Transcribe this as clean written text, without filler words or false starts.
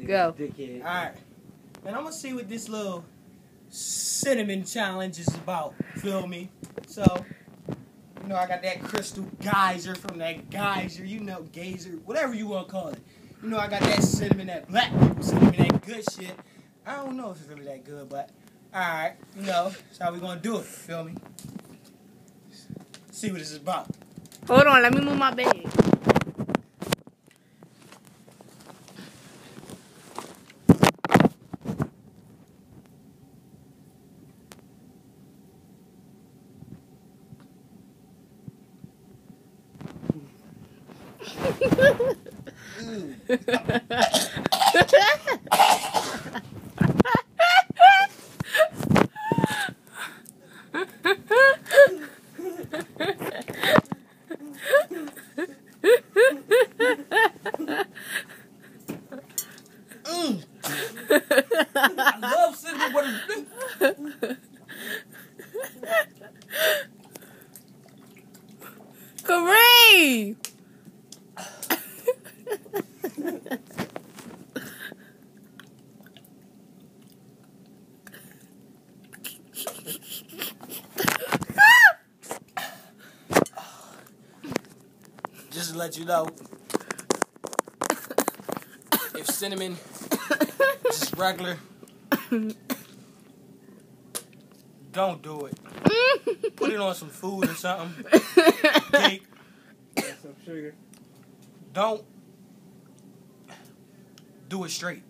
Go. Alright. And I'm gonna see what this little cinnamon challenge is about. Feel me? So, you know, I got that crystal geyser from that geyser, you know, gazer, whatever you want to call it. You know, I got that cinnamon, that black people cinnamon, that good shit. I don't know if it's really that good, but alright, you know, that's how we gonna do it. Feel me? See what this is about. Hold on, let me move my bed. I love cinnamon butter. CRAY! Just to let you know, if cinnamon is just regular, don't do it. Put it on some food or something. Cake. Some sugar. Don't do it straight.